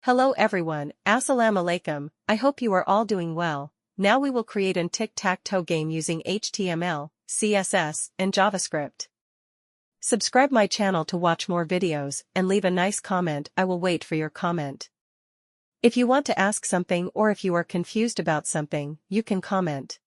Hello everyone, Assalamu alaikum, I hope you are all doing well. Now we will create a Tic Tac Toe game using HTML, CSS, and JavaScript. Subscribe my channel to watch more videos and leave a nice comment. I will wait for your comment. If you want to ask something or if you are confused about something, you can comment.